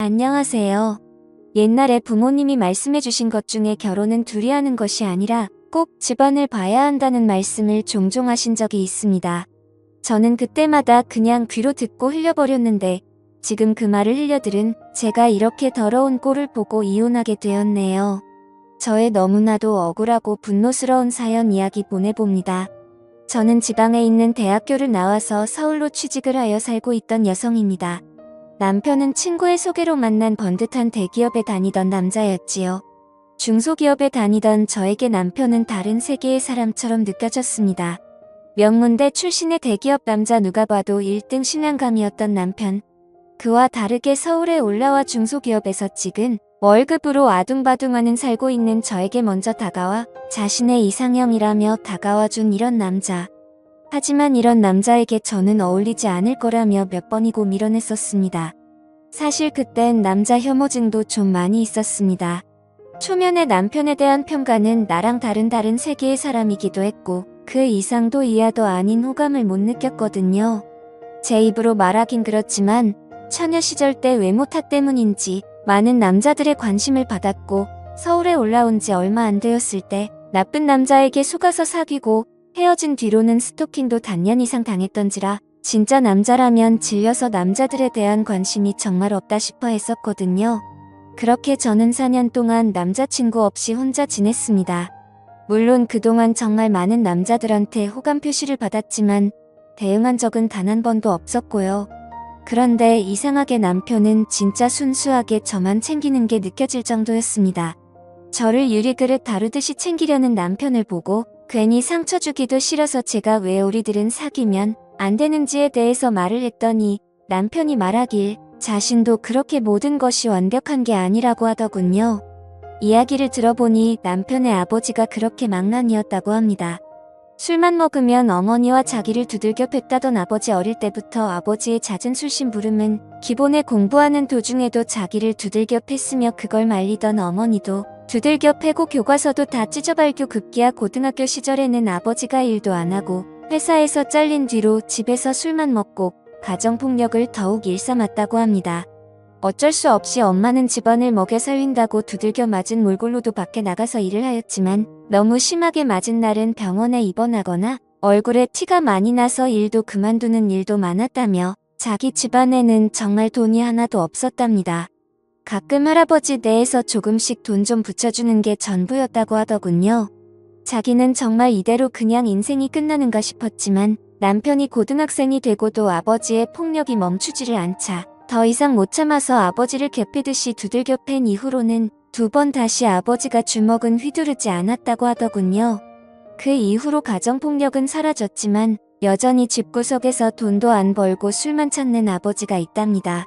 안녕하세요. 옛날에 부모님이 말씀해주신 것 중에 결혼은 둘이 하는 것이 아니라 꼭 집안을 봐야 한다는 말씀을 종종 하신 적이 있습니다. 저는 그때마다 그냥 귀로 듣고 흘려버렸는데 지금 그 말을 흘려들은 제가 이렇게 더러운 꼴을 보고 이혼하게 되었네요. 저의 너무나도 억울하고 분노스러운 사연 이야기 보내봅니다. 저는 지방에 있는 대학교를 나와서 서울로 취직을 하여 살고 있던 여성입니다. 남편은 친구의 소개로 만난 번듯한 대기업에 다니던 남자였지요. 중소기업에 다니던 저에게 남편은 다른 세계의 사람처럼 느껴졌습니다. 명문대 출신의 대기업 남자 누가 봐도 1등 신랑감이었던 남편. 그와 다르게 서울에 올라와 중소기업에서 찍은 월급으로 아둥바둥하는 살고 있는 저에게 먼저 다가와 자신의 이상형이라며 다가와준 이런 남자. 하지만 이런 남자에게 저는 어울리지 않을 거라며 몇 번이고 밀어냈었습니다. 사실 그땐 남자 혐오증도 좀 많이 있었습니다. 초면에 남편에 대한 평가는 나랑 다른 세계의 사람이기도 했고 그 이상도 이하도 아닌 호감을 못 느꼈거든요. 제 입으로 말하긴 그렇지만 처녀 시절 때 외모 탓 때문인지 많은 남자들의 관심을 받았고 서울에 올라온 지 얼마 안 되었을 때 나쁜 남자에게 속아서 사귀고 헤어진 뒤로는 스토킹도 단년 이상 당했던지라 진짜 남자라면 질려서 남자들에 대한 관심이 정말 없다 싶어 했었거든요. 그렇게 저는 4년 동안 남자친구 없이 혼자 지냈습니다. 물론 그동안 정말 많은 남자들한테 호감 표시를 받았지만 대응한 적은 단 한 번도 없었고요. 그런데 이상하게 남편은 진짜 순수하게 저만 챙기는 게 느껴질 정도였습니다. 저를 유리그릇 다루듯이 챙기려는 남편을 보고 괜히 상처 주기도 싫어서 제가 왜 우리들은 사귀면 안 되는지에 대해서 말을 했더니 남편이 말하길 자신도 그렇게 모든 것이 완벽한 게 아니라고 하더군요. 이야기를 들어보니 남편의 아버지가 그렇게 망난이었다고 합니다. 술만 먹으면 어머니와 자기를 두들겨 팼다던 아버지. 어릴 때부터 아버지의 잦은 술심부름은 기본에 공부하는 도중에도 자기를 두들겨 팼으며 그걸 말리던 어머니도 두들겨 패고 교과서도 다 찢어발교. 급기야 고등학교 시절에는 아버지가 일도 안 하고 회사에서 잘린 뒤로 집에서 술만 먹고 가정폭력을 더욱 일삼았다고 합니다. 어쩔 수 없이 엄마는 집안을 먹여 살린다고 두들겨 맞은 몰골로도 밖에 나가서 일을 하였지만 너무 심하게 맞은 날은 병원에 입원하거나 얼굴에 티가 많이 나서 일도 그만두는 일도 많았다며 자기 집안에는 정말 돈이 하나도 없었답니다. 가끔 할아버지 뇌에서 조금씩 돈 좀 붙여주는 게 전부였다고 하더군요. 자기는 정말 이대로 그냥 인생이 끝나는가 싶었지만 남편이 고등학생이 되고도 아버지의 폭력이 멈추지를 않자 더 이상 못 참아서 아버지를 개패듯이 두들겨 팬 이후로는 2번 다시 아버지가 주먹은 휘두르지 않았다고 하더군요. 그 이후로 가정폭력은 사라졌지만 여전히 집구석에서 돈도 안 벌고 술만 찾는 아버지가 있답니다.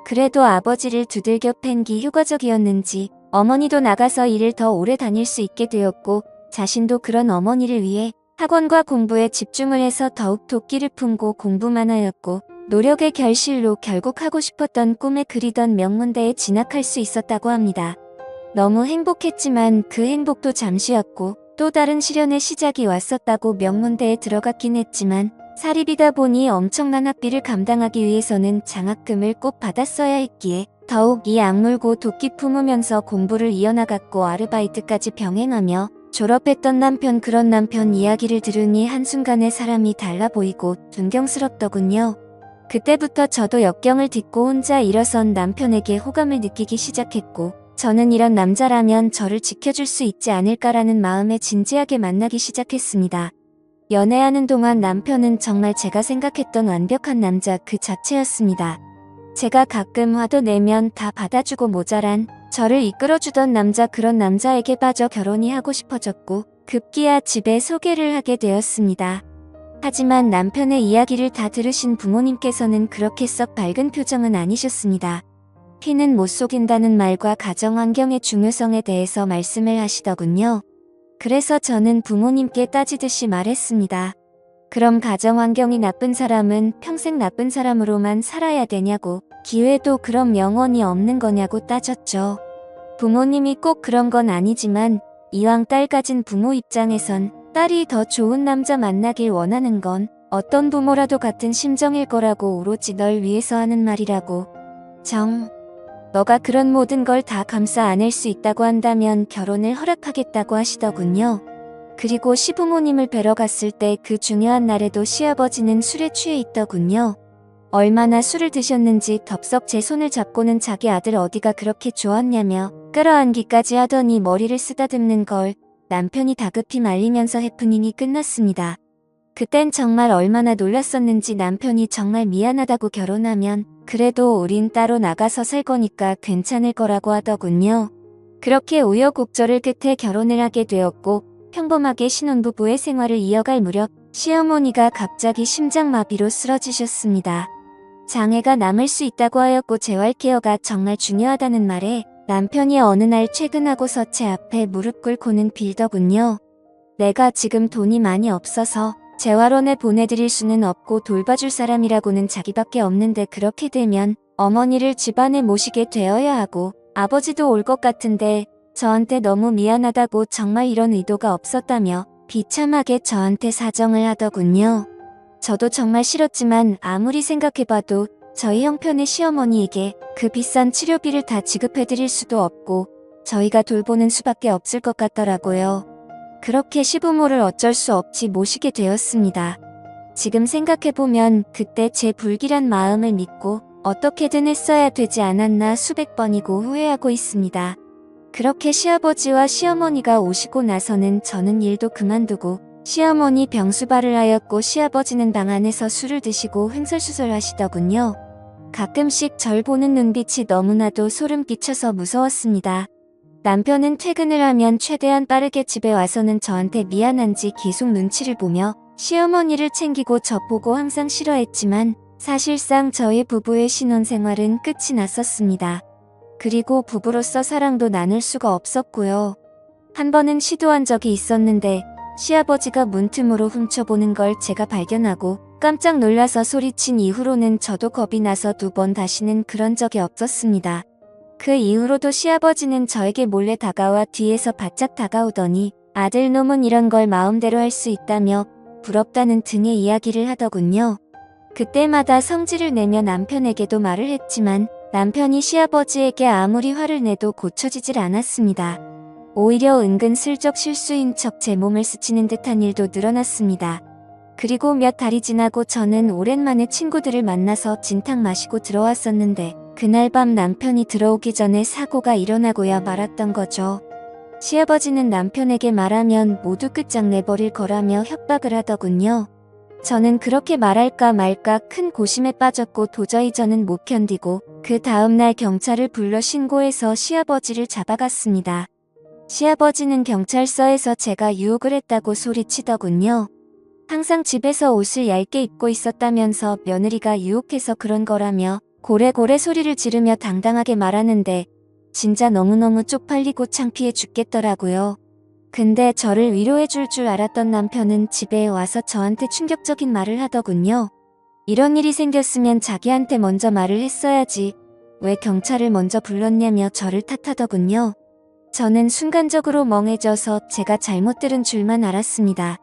그래도 아버지를 두들겨 팬기 효과적이었는지 어머니도 나가서 일을 더 오래 다닐 수 있게 되었고 자신도 그런 어머니를 위해 학원과 공부에 집중을 해서 더욱 도끼를 품고 공부만 하였고 노력의 결실로 결국 하고 싶었던 꿈에 그리던 명문대에 진학할 수 있었다고 합니다. 너무 행복했지만 그 행복도 잠시였고 또 다른 시련의 시작이 왔었다고. 명문대에 들어갔긴 했지만 사립이다 보니 엄청난 학비를 감당하기 위해서는 장학금을 꼭 받았어야 했기에 더욱 이 악물고 도끼 품으면서 공부를 이어나갔고 아르바이트까지 병행하며 졸업했던 남편. 그런 남편 이야기를 들으니 한순간에 사람이 달라 보이고 존경스럽더군요. 그때부터 저도 역경을 딛고 혼자 일어선 남편에게 호감을 느끼기 시작했고 저는 이런 남자라면 저를 지켜줄 수 있지 않을까라는 마음에 진지하게 만나기 시작했습니다. 연애하는 동안 남편은 정말 제가 생각했던 완벽한 남자 그 자체였습니다. 제가 가끔 화도 내면 다 받아주고 모자란 저를 이끌어주던 남자. 그런 남자에게 빠져 결혼이 하고 싶어졌고 급기야 집에 소개를 하게 되었습니다. 하지만 남편의 이야기를 다 들으신 부모님께서는 그렇게 썩 밝은 표정은 아니셨습니다. 피는 못 속인다는 말과 가정환경의 중요성에 대해서 말씀을 하시더군요. 그래서 저는 부모님께 따지듯이 말했습니다. 그럼 가정환경이 나쁜 사람은 평생 나쁜 사람으로만 살아야 되냐고, 기회도 그럼 영원히 없는 거냐고 따졌죠. 부모님이 꼭 그런 건 아니지만 이왕 딸 가진 부모 입장에선 딸이 더 좋은 남자 만나길 원하는 건 어떤 부모라도 같은 심정일 거라고, 오로지 널 위해서 하는 말이라고. 너가 그런 모든 걸 다 감싸 안을 수 있다고 한다면 결혼을 허락하겠다고 하시더군요. 그리고 시부모님을 뵈러 갔을 때 그 중요한 날에도 시아버지는 술에 취해 있더군요. 얼마나 술을 드셨는지 덥석 제 손을 잡고는 자기 아들 어디가 그렇게 좋았냐며 끌어안기까지 하더니 머리를 쓰다듬는 걸 남편이 다급히 말리면서 해프닝이 끝났습니다. 그땐 정말 얼마나 놀랐었는지 남편이 정말 미안하다고 결혼하면 그래도 우린 따로 나가서 살 거니까 괜찮을 거라고 하더군요. 그렇게 우여곡절을 끝에 결혼을 하게 되었고 평범하게 신혼부부의 생활을 이어갈 무렵 시어머니가 갑자기 심장마비로 쓰러지셨습니다. 장애가 남을 수 있다고 하였고 재활케어가 정말 중요하다는 말에 남편이 어느 날 퇴근하고서 제 앞에 무릎 꿇고는 빌더군요. 내가 지금 돈이 많이 없어서 재활원에 보내드릴 수는 없고 돌봐줄 사람이라고는 자기밖에 없는데 그렇게 되면 어머니를 집안에 모시게 되어야 하고 아버지도 올 것 같은데 저한테 너무 미안하다고 정말 이런 의도가 없었다며 비참하게 저한테 사정을 하더군요. 저도 정말 싫었지만 아무리 생각해봐도 저희 형편의 시어머니에게 그 비싼 치료비를 다 지급해드릴 수도 없고 저희가 돌보는 수밖에 없을 것 같더라고요. 그렇게 시부모를 어쩔 수 없이 모시게 되었습니다. 지금 생각해보면 그때 제 불길한 마음을 믿고 어떻게든 했어야 되지 않았나 수백 번이고 후회하고 있습니다. 그렇게 시아버지와 시어머니가 오시고 나서는 저는 일도 그만두고 시어머니 병수발을 하였고 시아버지는 방 안에서 술을 드시고 횡설수설 하시더군요. 가끔씩 절 보는 눈빛이 너무나도 소름 끼쳐서 무서웠습니다. 남편은 퇴근을 하면 최대한 빠르게 집에 와서는 저한테 미안한지 계속 눈치를 보며 시어머니를 챙기고 저 보고 항상 싫어했지만 사실상 저희 부부의 신혼생활은 끝이 났었습니다. 그리고 부부로서 사랑도 나눌 수가 없었고요. 한 번은 시도한 적이 있었는데 시아버지가 문틈으로 훔쳐보는 걸 제가 발견하고 깜짝 놀라서 소리친 이후로는 저도 겁이 나서 2번 다시는 그런 적이 없었습니다. 그 이후로도 시아버지는 저에게 몰래 다가와 뒤에서 바짝 다가오더니 아들놈은 이런 걸 마음대로 할 수 있다며 부럽다는 등의 이야기를 하더군요. 그때마다 성질을 내며 남편에게도 말을 했지만 남편이 시아버지에게 아무리 화를 내도 고쳐지질 않았습니다. 오히려 은근슬쩍 실수인 척 제 몸을 스치는 듯한 일도 늘어났습니다. 그리고 몇 달이 지나고 저는 오랜만에 친구들을 만나서 진탕 마시고 들어왔었는데 그날 밤 남편이 들어오기 전에 사고가 일어나고야 말았던 거죠. 시아버지는 남편에게 말하면 모두 끝장내버릴 거라며 협박을 하더군요. 저는 그렇게 말할까 말까 큰 고심에 빠졌고 도저히 저는 못 견디고 그 다음날 경찰을 불러 신고해서 시아버지를 잡아갔습니다. 시아버지는 경찰서에서 제가 유혹을 했다고 소리치더군요. 항상 집에서 옷을 얇게 입고 있었다면서 며느리가 유혹해서 그런 거라며 고래고래 소리를 지르며 당당하게 말하는데 진짜 너무너무 쪽팔리고 창피해 죽겠더라고요. 근데 저를 위로해 줄 알았던 남편은 집에 와서 저한테 충격적인 말을 하더군요. 이런 일이 생겼으면 자기한테 먼저 말을 했어야지. 왜 경찰을 먼저 불렀냐며 저를 탓하더군요. 저는 순간적으로 멍해져서 제가 잘못 들은 줄만 알았습니다.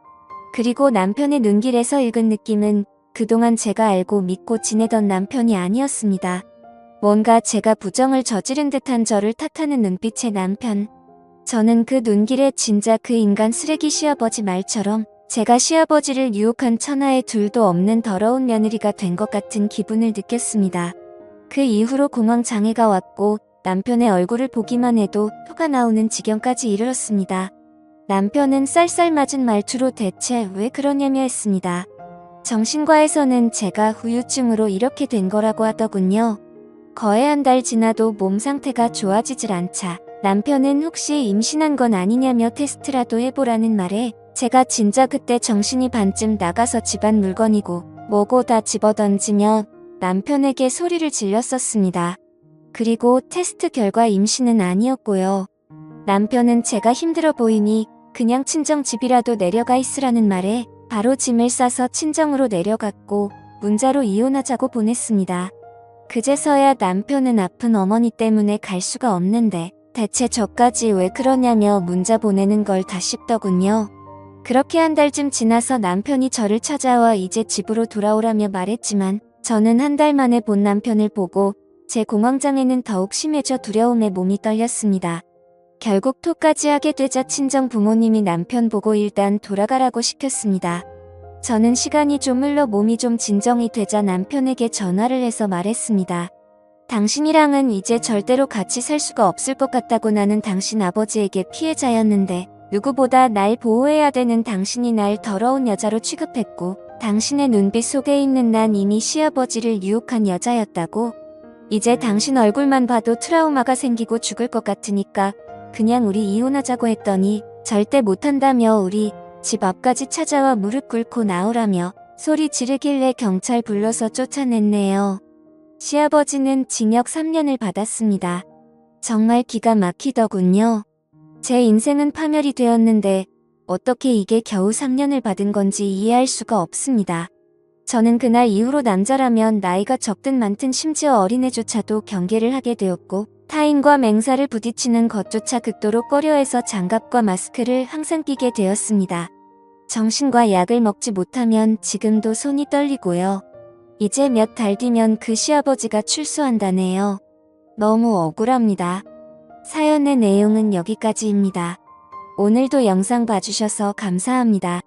그리고 남편의 눈길에서 읽은 느낌은 그동안 제가 알고 믿고 지내던 남편이 아니었습니다. 뭔가 제가 부정을 저지른 듯한 저를 탓하는 눈빛의 남편. 저는 그 눈길에 진짜 그 인간 쓰레기 시아버지 말처럼 제가 시아버지를 유혹한 천하의 둘도 없는 더러운 며느리가 된 것 같은 기분을 느꼈습니다. 그 이후로 공황장애가 왔고 남편의 얼굴을 보기만 해도 토가 나오는 지경까지 이르렀습니다. 남편은 쌀쌀맞은 말투로 대체 왜 그러냐며 했습니다. 정신과에서는 제가 후유증으로 이렇게 된 거라고 하더군요. 거의 한 달 지나도 몸 상태가 좋아지질 않자 남편은 혹시 임신한 건 아니냐며 테스트라도 해보라는 말에 제가 진짜 그때 정신이 반쯤 나가서 집안 물건이고 뭐고 다 집어던지며 남편에게 소리를 질렀었습니다. 그리고 테스트 결과 임신은 아니었고요. 남편은 제가 힘들어 보이니 그냥 친정 집이라도 내려가 있으라는 말에 바로 짐을 싸서 친정으로 내려갔고 문자로 이혼하자고 보냈습니다. 그제서야 남편은 아픈 어머니 때문에 갈 수가 없는데 대체 저까지 왜 그러냐며 문자 보내는 걸 다 씹더군요. 그렇게 한 달쯤 지나서 남편이 저를 찾아와 이제 집으로 돌아오라며 말했지만 저는 한 달 만에 본 남편을 보고 제 공황장애는 더욱 심해져 두려움에 몸이 떨렸습니다. 결국 토까지 하게 되자 친정 부모님이 남편 보고 일단 돌아가라고 시켰습니다. 저는 시간이 좀 흘러 몸이 좀 진정이 되자 남편에게 전화를 해서 말했습니다. 당신이랑은 이제 절대로 같이 살 수가 없을 것 같다고. 나는 당신 아버지에게 피해자였는데 누구보다 날 보호해야 되는 당신이 날 더러운 여자로 취급했고 당신의 눈빛 속에 있는 난 이미 시아버지를 유혹한 여자였다고. 이제 당신 얼굴만 봐도 트라우마가 생기고 죽을 것 같으니까 그냥 우리 이혼하자고 했더니 절대 못한다며 우리 집 앞까지 찾아와 무릎 꿇고 나오라며 소리 지르길래 경찰 불러서 쫓아냈네요. 시아버지는 징역 3년을 받았습니다. 정말 기가 막히더군요. 제 인생은 파멸이 되었는데 어떻게 이게 겨우 3년을 받은 건지 이해할 수가 없습니다. 저는 그날 이후로 남자라면 나이가 적든 많든 심지어 어린애조차도 경계를 하게 되었고 타인과 맹사를 부딪히는 것조차 극도로 꺼려해서 장갑과 마스크를 항상 끼게 되었습니다. 정신과 약을 먹지 못하면 지금도 손이 떨리고요. 이제 몇 달 뒤면 그 시아버지가 출소한다네요. 너무 억울합니다. 사연의 내용은 여기까지입니다. 오늘도 영상 봐주셔서 감사합니다.